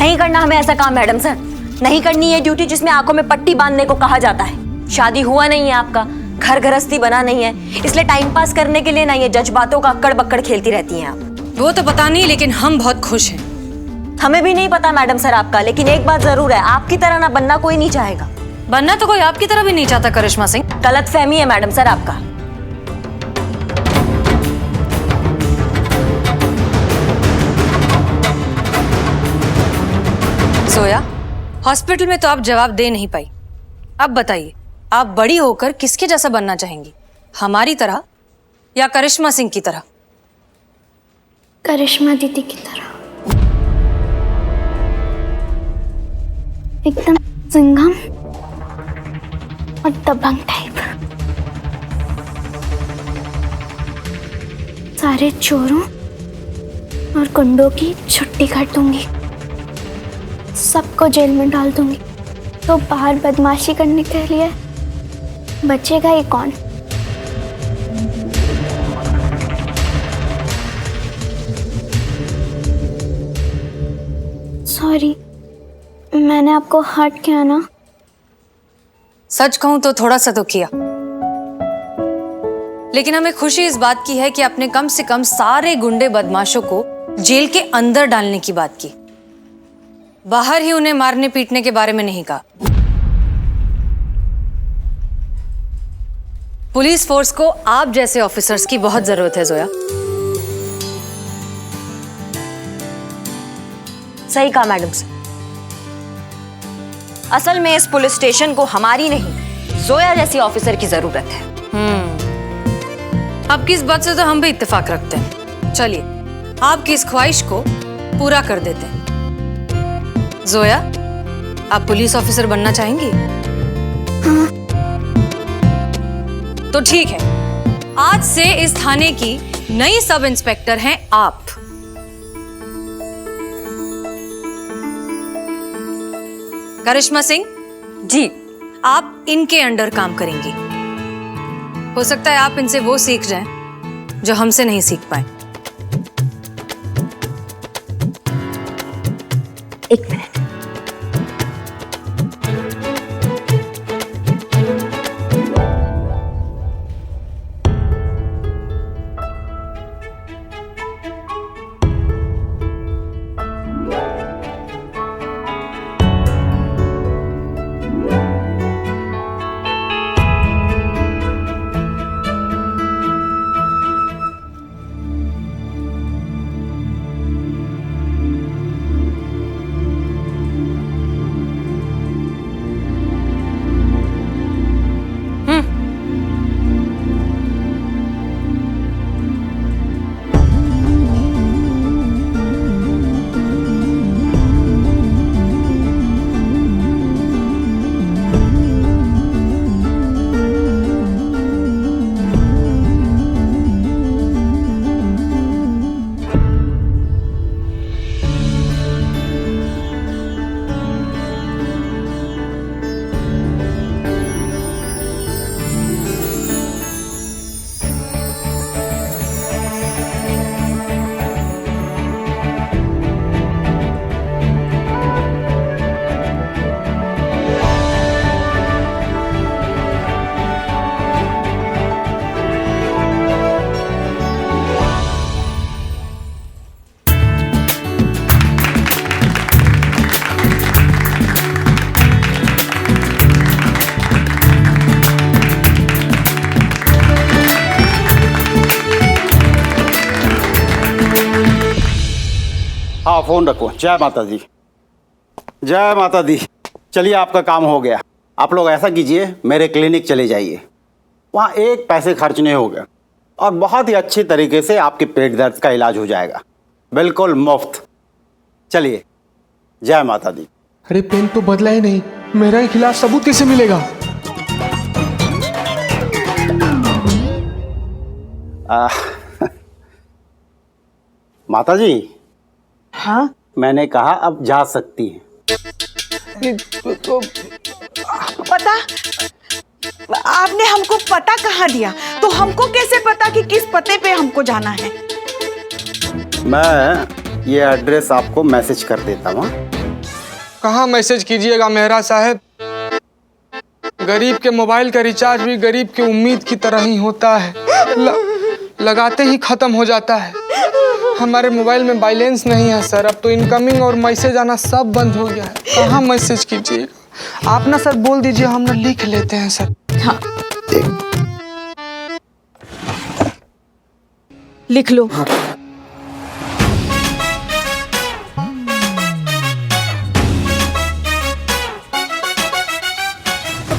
नहीं करना हमें ऐसा काम मैडम सर, नहीं करनी है ड्यूटी जिसमें आंखों में पट्टी बांधने को कहा जाता है। शादी हुआ नहीं है आपका, घर गृहस्थी बना नहीं है, इसलिए टाइम पास करने के लिए ना ये जज्बातों का अक्कड़ बक्कड़ खेलती रहती हैं आप। वो तो पता नहीं, लेकिन हम बहुत खुश हैं। हमें भी नहीं पता मैडम सर आपका, लेकिन एक बात जरूर है, आपकी तरह ना बनना कोई नहीं चाहेगा। बनना तो कोई आपकी तरह भी नहीं चाहता करिश्मा सिंह। गलतफहमी है मैडम सर आपका। जोया, हॉस्पिटल में तो आप जवाब दे नहीं पाई। अब बताइए, आप बड़ी होकर किसके जैसा बनना चाहेंगी, हमारी तरह या करिश्मा सिंह की तरह? करिश्मा दीदी की तरह, एकदम सिंघम और दबंग टाइप। सारे चोरों और गुंडों की छुट्टी कर दूंगी, सबको जेल में डाल दूंगी, तो बाहर बदमाशी करने के लिए बचेगा ही कौन? सॉरी, मैंने आपको हर्ट किया ना? सच कहूं तो थोड़ा सा तो किया, लेकिन हमें खुशी इस बात की है कि आपने कम से कम सारे गुंडे बदमाशों को जेल के अंदर डालने की बात की, बाहर ही उन्हें मारने पीटने के बारे में नहीं कहा। पुलिस फोर्स को आप जैसे ऑफिसर्स की बहुत जरूरत है जोया। सही कहा मैडम सर। असल में इस पुलिस स्टेशन को हमारी नहीं, जोया जैसी ऑफिसर की जरूरत है। आपकी इस बात से तो हम भी इत्तेफाक रखते हैं। चलिए, आपकी इस ख्वाहिश को पूरा कर देते हैं। जोया, आप पुलिस ऑफिसर बनना चाहेंगी? हाँ। तो ठीक है, आज से इस थाने की नई सब इंस्पेक्टर हैं आप। करिश्मा सिंह जी। आप इनके अंडर काम करेंगी। हो सकता है आप इनसे वो सीख जाएं जो हमसे नहीं सीख पाए। एक मिनट। हाँ, फोन रखो। जय माता दी, जय माता दी। चलिए, आपका काम हो गया। आप लोग ऐसा कीजिए, मेरे क्लिनिक चले जाइए, वहाँ एक पैसे खर्च नहीं होगा और बहुत ही अच्छी तरीके से आपके पेट दर्द का इलाज हो जाएगा, बिल्कुल मुफ्त। चलिए, जय माता दी। अरे पेन तो बदला ही नहीं, मेरा खिलाफ सबूत कैसे मिलेगा? माता जी। हाँ? मैंने कहा अब जा सकती हैं। तो पता? आपने हमको पता कहाँ दिया? तो हमको कैसे पता कि किस पते पे हमको जाना है? मैं ये एड्रेस आपको मैसेज कर देता हूँ। कहाँ मैसेज कीजिएगा मेहरा साहब। गरीब के मोबाइल का रिचार्ज भी गरीब की उम्मीद की तरह ही होता है, लगाते ही खत्म हो जाता है। हमारे मोबाइल में बैलेंस नहीं है सर, अब तो इनकमिंग और मैसेज आना सब बंद हो गया है। कहाँ मैसेज कीजिएगा आप ना सर, बोल दीजिए हम ना लिख लेते हैं सर। हाँ लिख लो।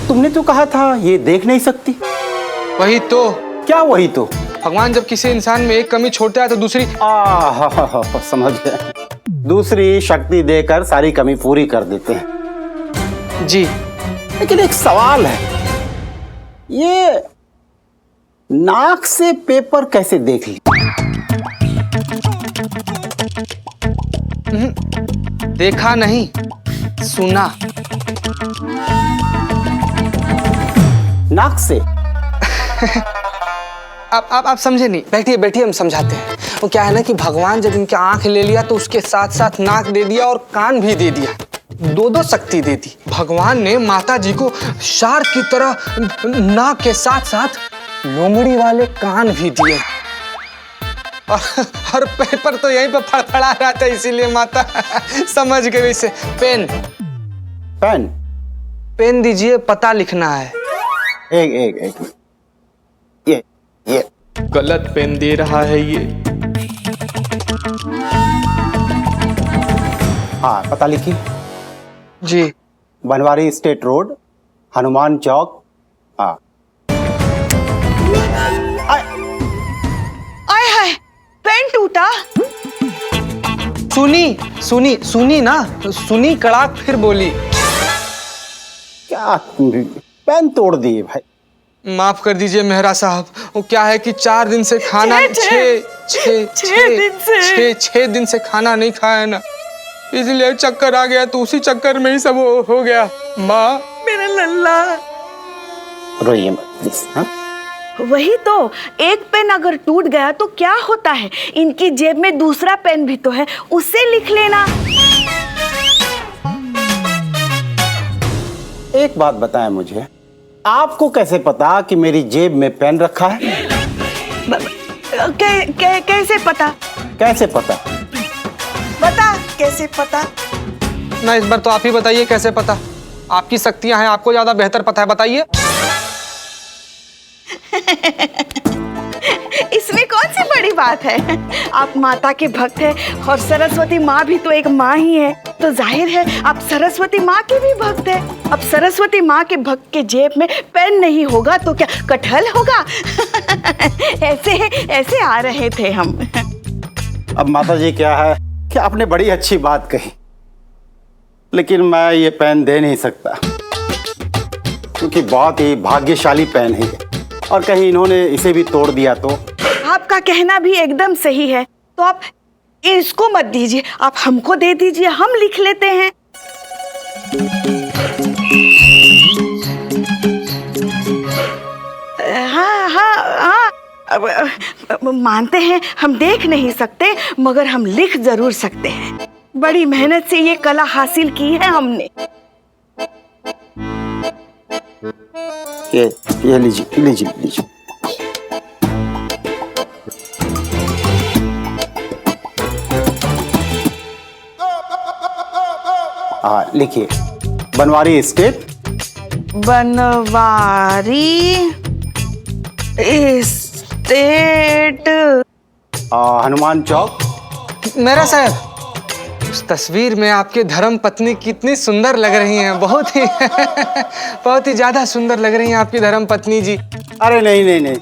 तुमने तो कहा था ये देख नहीं सकती। वही तो, क्या वही तो? भगवान जब किसी इंसान में एक कमी छोड़ता है तो दूसरी समझ गए, दूसरी शक्ति देकर सारी कमी पूरी कर देते हैं। जी। लेकिन एक सवाल है, ये नाक से पेपर कैसे देख ली? देखा नहीं, सुना। नाक से? आप समझे नहीं। बैठिए बैठिए, हम समझाते हैं। वो क्या है ना कि भगवान जब इनके आंख ले लिया तो उसके साथ साथ नाक दे दिया और कान भी दे दिया, दो शक्ति दे दी। भगवान ने माता जी को शार्क की तरह नाक के साथ साथ लोमड़ी वाले कान भी दिए। और पेपर तो यहीं पर फड़फड़ा रहा था, इसीलिए माता समझ गई। इसे पेन पेन पेन दीजिए, पता लिखना है। एक ये गलत पेन दे रहा है ये। हाँ, पता लिखिए। जी। बनवारी स्टेट रोड, हनुमान चौक। हाँ। आय हाय, पेन टूटा। सुनी ना, सुनी कड़ाक फिर बोली। क्या पेन तोड़ दिए भाई? माफ कर दीजिए मेहरा साहब, वो क्या है कि 4 दिन से खाना छह दिन से खाना नहीं खाया ना, इसलिए चक्कर आ गया, तो उसी चक्कर में ही सब हो गया। माँ, मेरा लल्ला। रोइए मत प्लीज। हाँ? वही तो, एक पेन अगर टूट गया तो क्या होता है, इनकी जेब में दूसरा पेन भी तो है, उससे लिख लेना। एक बात बताएं मुझे, आपको कैसे पता कि मेरी जेब में पेन रखा है? कैसे पता? कैसे पता? बता, कैसे पता? ना इस बार तो आप ही बताइए कैसे पता। आपकी शक्तियां हैं, आपको ज्यादा बेहतर पता है, बताइए। इसमें कौन सी बड़ी बात है? आप माता के भक्त हैं और सरस्वती माँ भी तो एक माँ ही है, तो जाहिर है आप सरस्वती माँ के भी भक्त हैं। अब सरस्वती माँ के भक्त के जेब में पेन नहीं होगा तो क्या कटहल होगा? ऐसे आ रहे थे हम। अब माता जी क्या है कि आपने बड़ी अच्छी बात कही, लेकिन मैं ये पेन दे नहीं सकता क्योंकि बहुत ही भाग्यशाली पेन है, और कहीं इन्होंने इसे भी तोड़ दिया तो। आपका कहना भी एकदम सही है, तो आप इसको मत दीजिए, आप हमको दे दीजिए, हम लिख लेते हैं। हाँ, अब मानते हैं हम देख नहीं सकते, मगर हम लिख जरूर सकते हैं। बड़ी मेहनत से ये कला हासिल की है हमने। ये लीजिए। हाँ, लिखिए, बनवारी स्टेट। बनवारी स्टेट, हनुमान चौक। मेरा साहब, उस तस्वीर में आपके धर्म पत्नी कितनी सुंदर लग रही हैं, बहुत ही ज्यादा सुंदर लग रही हैं आपकी धर्म पत्नी जी। अरे नहीं,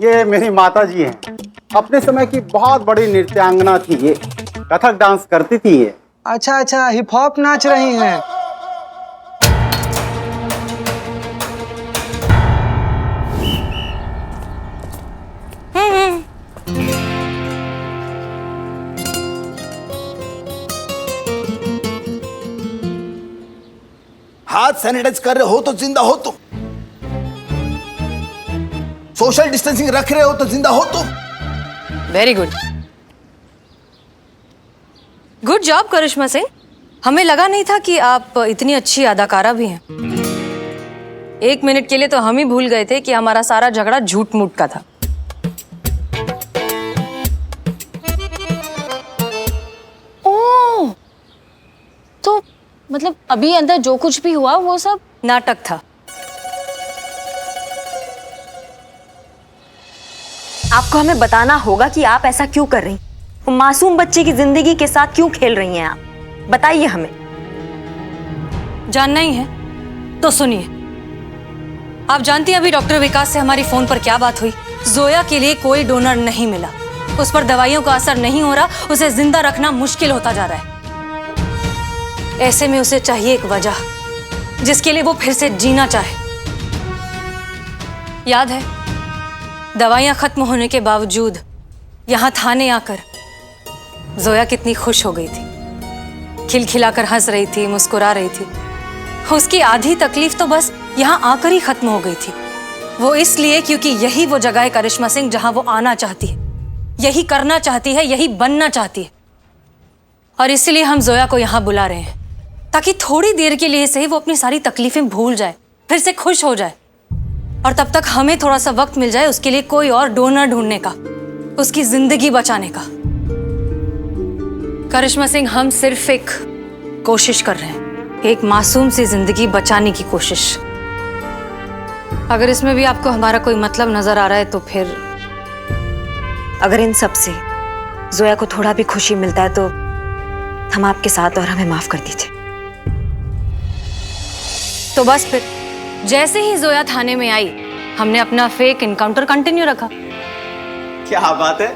ये मेरी माता जी हैं। अपने समय की बहुत बड़ी नृत्यांगना थी, ये कथक डांस करती थी ये। अच्छा, हिप हॉप नाच रही हैं। हाथ सैनिटाइज कर रहे हो तो जिंदा हो तुम, सोशल डिस्टेंसिंग रख रहे हो तो जिंदा हो तुम। वेरी गुड, गुड जॉब करिश्मा सिंह। हमें लगा नहीं था कि आप इतनी अच्छी अदाकारा भी हैं। 1 मिनट के लिए तो हम ही भूल गए थे कि हमारा सारा झगड़ा झूठ मूठ का था। ओह, तो मतलब अभी अंदर जो कुछ भी हुआ वो सब नाटक था। आपको हमें बताना होगा कि आप ऐसा क्यों कर रही, वो मासूम बच्चे की जिंदगी के साथ क्यों खेल रही हैं आप, बताइए हमें। जानना ही है तो सुनिए। आप जानती हैं अभी डॉक्टर विकास से हमारी फोन पर क्या बात हुई। जोया के लिए कोई डोनर नहीं मिला, उस पर दवाइयों का असर नहीं हो रहा, उसे जिंदा रखना मुश्किल होता जा रहा है। ऐसे में उसे चाहिए एक वजह जिसके लिए वो फिर से जीना चाहे। याद है दवाइयां खत्म होने के बावजूद यहां थाने आकर जोया कितनी खुश हो गई थी, खिलखिलाकर हंस रही थी, मुस्कुरा रही थी। उसकी आधी तकलीफ तो बस यहां आकर ही खत्म हो गई थी। वो इसलिए क्योंकि यही वो जगह है करिश्मा सिंह जहां वो आना चाहती है, यही करना चाहती है, यही बनना चाहती है। और इसलिए हम जोया को यहां बुला रहे हैं ताकि थोड़ी देर के लिए सही वो अपनी सारी तकलीफें भूल जाए, फिर से खुश हो जाए। और तब तक हमें थोड़ा सा वक्त मिल जाए उसके लिए कोई और डोनर ढूंढने का, उसकी जिंदगी बचाने का। करिश्मा सिंह, हम सिर्फ एक कोशिश कर रहे हैं, एक मासूम सी जिंदगी बचाने की कोशिश। अगर इसमें भी आपको हमारा कोई मतलब नजर आ रहा है तो फिर अगर इन सब से जोया को थोड़ा भी खुशी मिलता है तो हम आपके साथ, और हमें माफ कर दीजिए। तो बस फिर जैसे ही जोया थाने में आई हमने अपना फेक इनकाउंटर कंटिन्यू रखा। क्या बात है,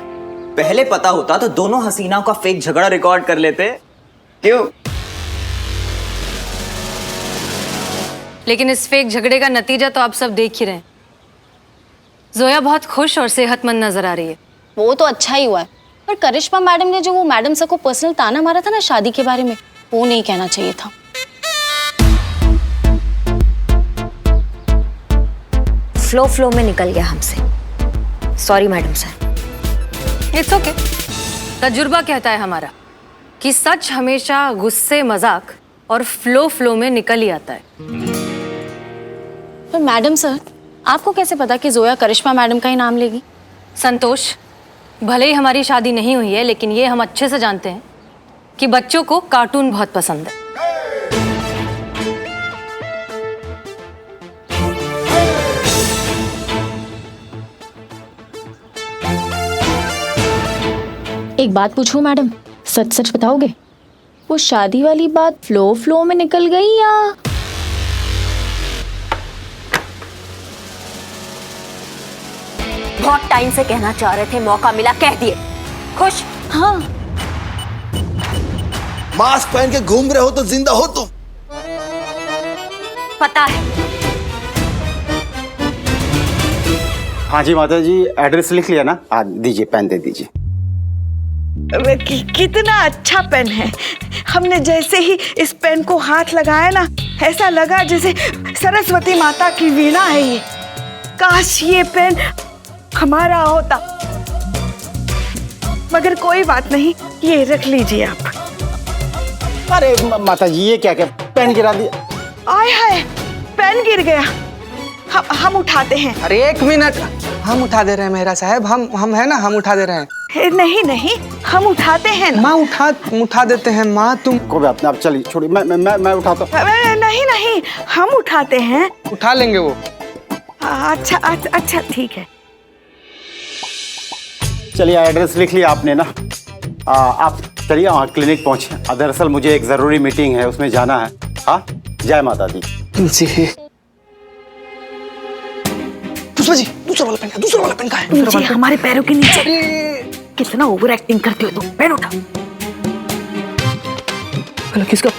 पहले पता होता तो दोनों हसीनाओं का फेक झगड़ा रिकॉर्ड कर लेते। क्यों? लेकिन इस फेक झगड़े का नतीजा तो आप सब देख ही रहे हैं। जोया बहुत खुश और सेहतमंद नजर आ रही है। वो तो अच्छा ही हुआ है, पर करिश्मा मैडम ने जो वो मैडम सर को पर्सनल ताना मारा था ना शादी के बारे में, वो नहीं कहना चाहिए था। फ्लो में निकल गया हमसे, sorry madam sir. It's okay. तजुर्बा कहता है हमारा कि सच हमेशा गुस्से, मजाक और फ्लो में निकल ही आता है। पर मैडम सर, आपको कैसे पता कि जोया करिश्मा मैडम का ही नाम लेगी? संतोष, भले ही हमारी शादी नहीं हुई है लेकिन ये हम अच्छे से जानते हैं कि बच्चों को कार्टून बहुत पसंद है। एक बात पूछूं मैडम, सच सच बताओगे? वो शादी वाली बात फ्लो में निकल गई या? बहुत टाइम से कहना चाह रहे थे, मौका मिला कह दिए। खुश? हाँ। मास्क पहन के घूम रहे हो तो जिंदा हो तुम। पता है। हाँ जी माता जी, एड्रेस लिख लिया ना? दीजिए, पेन दे दीजिए। कितना अच्छा पेन है। हमने जैसे ही इस पेन को हाथ लगाया ना, ऐसा लगा जैसे सरस्वती माता की वीणा है ये। काश ये पेन हमारा होता। मगर कोई बात नहीं, ये रख लीजिए आप। अरे माता जी, ये क्या क्या पेन गिरा दिया? आय हाय, पेन गिर गया। हम उठाते हैं। अरे 1 मिनट, हम उठा दे रहे हैं मेहरा साहब। हम है ना, हम उठा दे रहे हैं। नहीं, हम उठाते हैं ना। माँ उठा देते हैं। माँ तुम को भी अपने आप चलिए, छोड़िए, मैं उठाता हूँ। नहीं, हम उठाते हैं। उठा लेंगे वो। अच्छा ठीक है। चलिए, एड्रेस लिख लिया आपने ना? आप चलिए वहाँ क्लिनिक पहुँचे। दरअसल मुझे एक ज़रूरी मीटिंग है, उसमें जाना है। हाँ, जय माता दी। जी। दूसरा वाला पेन का है। नीचे, हमारे पैरों के नीचे। कितना ओवर एक्टिंग करते हो तुम। पेन उठाओ। किसका?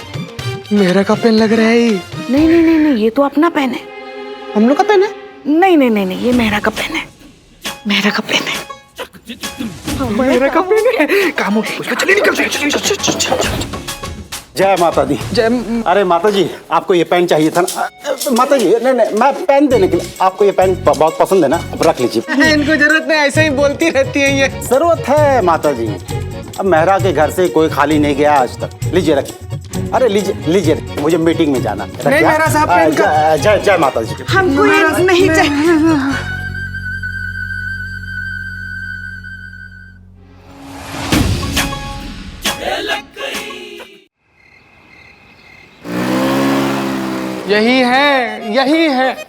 मेरा का पेन लग रहा है ये। नहीं, ये तो अपना पेन है। हम लोग का पेन है? नहीं, ये मेरा का पेन है। मेरा का पेन है। काम हो गया। चलिए निकल। जय माता दी। जय। अरे माता जी, आपको ये पेन चाहिए था ना? माता जी, नहीं, मैं पेन देने के लिए। आपको ये पेन बहुत पसंद है ना? अब रख लीजिए। इनको जरूरत नहीं, ऐसे ही बोलती रहती है ये। जरूरत है माता जी। अब मेहरा के घर से कोई खाली नहीं गया आज तक। लीजिए, रखिए। अरे लीजिए लीजिए, मुझे मीटिंग में जाना। नहीं मेहरा साहब, पेन का जय जय माता जी। हमको ये नहीं चाहिए।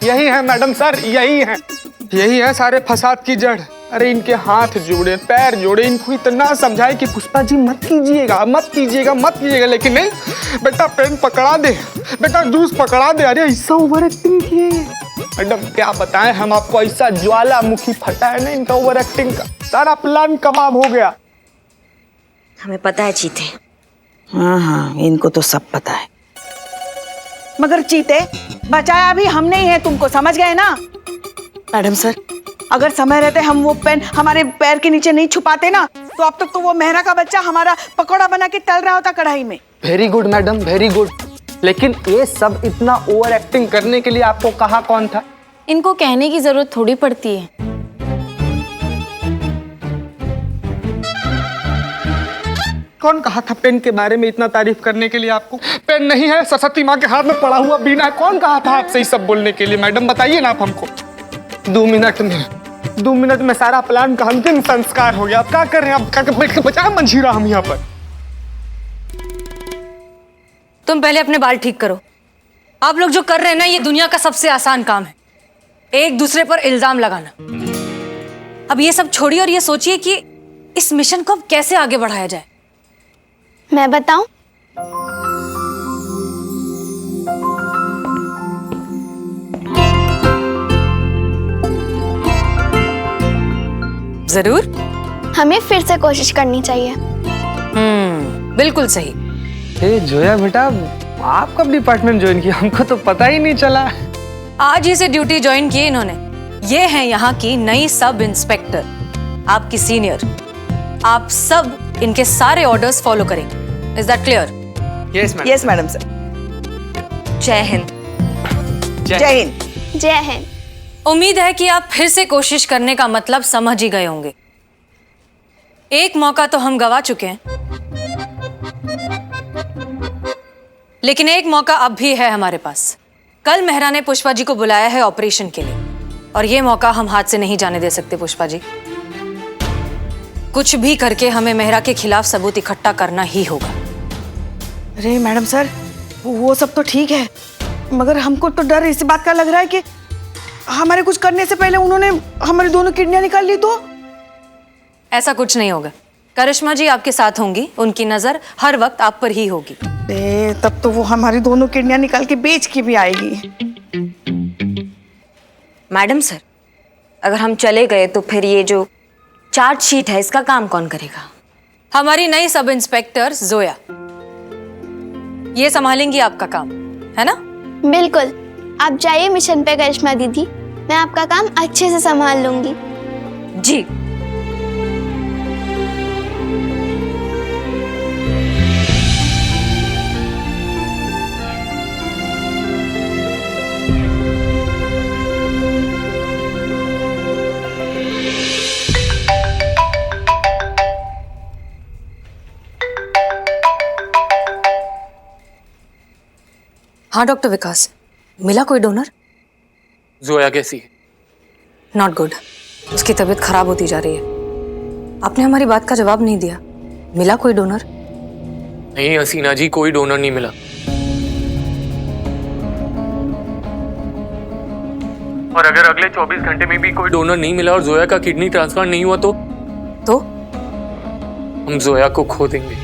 यही है मैडम सर, यही है सारे फसाद की जड़। अरे इनके हाथ जोड़े, पैर जोड़े, इनको इतना समझाए कि पुष्पा जी मत कीजिएगा, लेकिन नहीं। बेटा पेन पकड़ा दे, बेटा जूस पकड़ा दे। अरे ऐसा ओवर एक्टिंग किए मैडम, क्या बताएं हम आपको, ऐसा ज्वालामुखी फटा है ना इनका ओवर एक्टिंग का, सारा प्लान कबाब हो गया। हमें पता है चीते। हाँ, इनको तो सब पता है। मगर चीते, बचाया भी हमने ही है तुमको, समझ गए ना? मैडम सर, अगर समय रहते हम वो पेन हमारे पैर के नीचे नहीं छुपाते ना, तो अब तक तो वो मेहरा का बच्चा हमारा पकौड़ा बना के तल रहा होता कढ़ाई में। Very good madam, very good. लेकिन ये सब इतना ओवर एक्टिंग करने के लिए आपको कहा कौन था? इनको कहने की जरूरत थोड़ी पड़ती है। कौन कहा था पेन के बारे में इतना तारीफ करने के लिए आपको? पेन नहीं है, सरस्वती माँ के हाथ में पड़ा हुआ बीना है। कौन कहा था आपसे ये सब बोलने के लिए? मैडम बताइए ना आप हमको। 2 मिनट में सारा प्लान का अंतिम संस्कार हो गया। आप क्या कर रहे हैं? आप क्या बैठ के बचाए मंजीरा हम यहाँ पर। तुम पहले अपने बाल ठीक करो। आप लोग जो कर रहे हैं ना, ये दुनिया का सबसे आसान काम है, एक दूसरे पर इल्जाम लगाना। अब ये सब छोड़िए और ये सोचिए कि इस मिशन को अब कैसे आगे बढ़ाया जाए। मैं बताऊं? जरूर। हमें फिर से कोशिश करनी चाहिए। बिल्कुल सही। जोया बेटा, आप कब डिपार्टमेंट ज्वाइन किया? हमको तो पता ही नहीं चला। आज ही से ड्यूटी ज्वाइन की इन्होंने। ये है यहाँ की नई सब इंस्पेक्टर, आपकी सीनियर। आप सब इनके सारे ऑर्डर्स फॉलो करेंगे। Is that clear? Yes madam sir. जय हिंद। जय हिंद। जय हिंद। उम्मीद है कि आप फिर से कोशिश करने का मतलब समझ ही गए होंगे। एक मौका तो हम गवा चुके हैं, लेकिन एक मौका अब भी है हमारे पास। कल मेहरा ने पुष्पा जी को बुलाया है ऑपरेशन के लिए, और ये मौका हम हाथ से नहीं जाने दे सकते। पुष्पा जी, कुछ भी करके हमें मेहरा के खिलाफ सबूत इकट्ठा करना ही होगा। अरे मैडम सर, वो सब तो ठीक है, मगर हमको तो डर इस बात का लग रहा है कि हमारे कुछ करने से पहले उन्होंने हमारी दोनों किडनियां निकाल ली तो। ऐसा कुछ नहीं होगा। करिश्मा जी आपके साथ होंगी, उनकी नजर हर वक्त आप पर ही होगी। तब तो वो हमारी दोनों किडनियां निकाल के बेच के भी आएगी। मैडम सर, अगर हम चले गए तो फिर ये जो चार्जशीट है इसका काम कौन करेगा? हमारी नई सब इंस्पेक्टर जोया, ये संभालेंगी आपका काम, है ना? बिल्कुल। आप जाइए मिशन पे करिश्मा दीदी, मैं आपका काम अच्छे से संभाल लूंगी। जी। हाँ डॉक्टर विकास, मिला कोई डोनर? जोया कैसी है? Not good. उसकी तबीयत खराब होती जा रही है। आपने हमारी बात का जवाब नहीं दिया। मिला कोई डोनर? नहीं हसीना जी, कोई डोनर नहीं मिला। और अगर अगले 24 घंटे में भी कोई डोनर नहीं मिला और जोया का किडनी ट्रांसफर नहीं हुआ तो हम जोया को खो देंगे।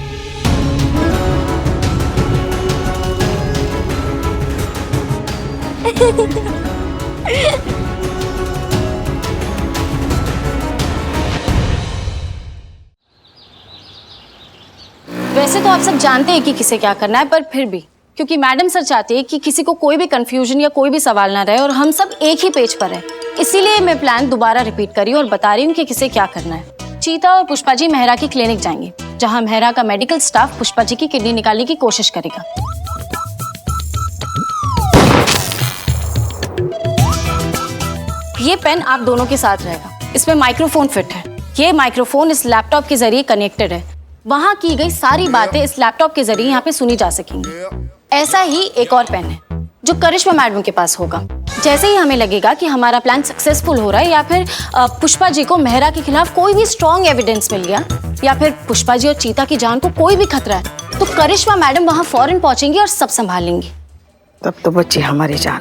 वैसे तो आप सब जानते हैं कि किसे क्या करना है, पर फिर भी क्योंकि मैडम सर चाहते हैं कि किसी को कोई भी कंफ्यूजन या कोई भी सवाल ना रहे और हम सब एक ही पेज पर हैं, इसीलिए मैं प्लान दोबारा रिपीट कर रही हूँ और बता रही हूँ कि किसे क्या करना है। चीता और पुष्पा जी मेहरा की क्लिनिक जाएंगे, जहाँ मेहरा का मेडिकल स्टाफ पुष्पा जी की किडनी निकालने की कोशिश करेगा। ये पेन आप दोनों के साथ रहेगा। इसमें माइक्रोफोन फिट है। ये माइक्रोफोन इस लैपटॉप के जरिए कनेक्टेड है। वहाँ की गई सारी बातें इस लैपटॉप के जरिए यहाँ पे सुनी जा सकेंगी। ऐसा ही एक और पेन है जो करिश्मा मैडम के पास होगा। जैसे ही हमें लगेगा कि हमारा प्लान सक्सेसफुल हो रहा है या फिर पुष्पा जी को मेहरा के खिलाफ कोई भी स्ट्रॉन्ग एविडेंस मिल गया या फिर पुष्पा जी और चीता की जान को कोई भी खतरा है, तो करिश्मा मैडम वहाँ फौरन पहुंचेंगी और सब संभाल लेंगी। तब तो बच्ची हमारी जान।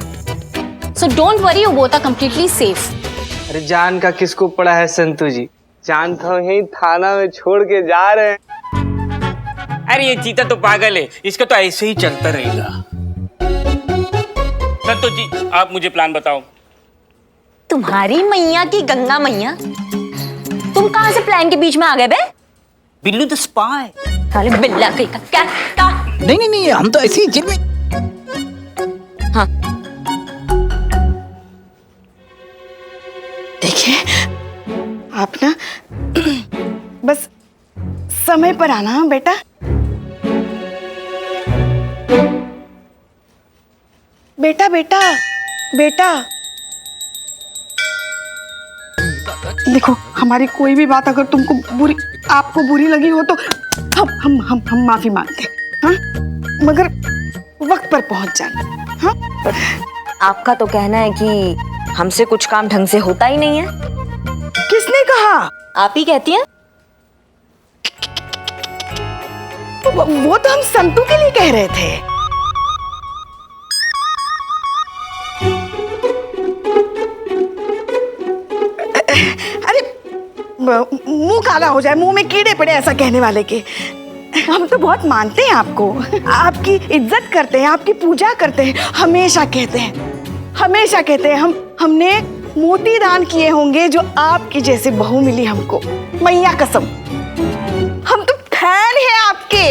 So don't worry, you both are completely safe. अरे जान का किसको पड़ा है संतू जी, जान तो यही थाना में छोड़ के जा रहे हैं। अरे ये चीता तो पागल है, इसका तो ऐसे ही चलता रहेगा। संतोष जी आप मुझे प्लान बताओ। तुम्हारी मैया की गंगा मैया, तुम कहां से प्लान के बीच में आ गए बे? Billu the spy. साले बिल्ला कहीं का क्या? नहीं हम तो ऐसे ही जेल में। हाँ देखिए आप ना बस समय पर आना बेटा। बेटा बेटा बेटा देखो, हमारी कोई भी बात अगर आपको बुरी लगी हो तो हम माफी मांगते हैं, हाँ? मगर वक्त पर पहुंच जाना, हाँ? आपका तो कहना है कि हमसे कुछ काम ढंग से होता ही नहीं है। किसने कहा? आप ही कहती हैं। वो तो हम संतू के लिए कह रहे थे। अरे मुंह काला हो जाए, मुंह में कीड़े पड़े ऐसा कहने वाले के। हम तो बहुत मानते हैं आपको, आपकी इज्जत करते हैं, आपकी पूजा करते हैं, हमेशा कहते हैं हमने मोती दान किए होंगे जो आपकी जैसी बहू मिली हमको, मैया कसम। हम तो फैन हैं आपके।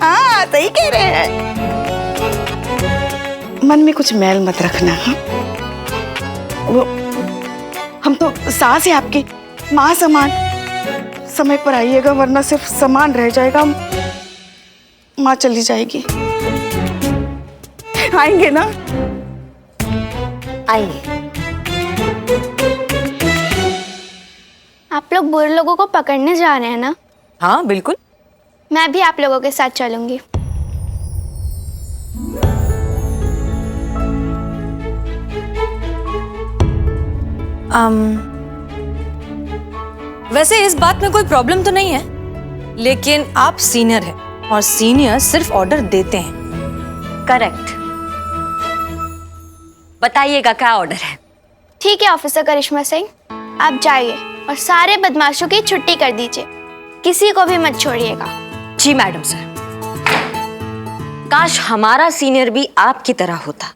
हाँ सही कह रहे हैं। मन में कुछ मैल मत रखना, हाँ? वो हम तो सास है आपकी, माँ समान। समय पर आइएगा वरना सिर्फ सामान रह जाएगा, माँ चली जाएगी। आएंगे ना? आइए। आप लोग बुरे लोगों को पकड़ने जा रहे हैं ना? हाँ बिल्कुल। मैं भी आप लोगों के साथ चलूंगी। वैसे इस बात में कोई प्रॉब्लम तो नहीं है, लेकिन आप सीनियर हैं और सीनियर सिर्फ ऑर्डर देते हैं। करेक्ट। बताइएगा क्या ऑर्डर है? ठीक है ऑफिसर करिश्मा सिंह, आप जाइए और सारे बदमाशों की छुट्टी कर दीजिए, किसी को भी मत छोड़िएगा। जी मैडम सर। काश हमारा सीनियर भी आपकी तरह होता।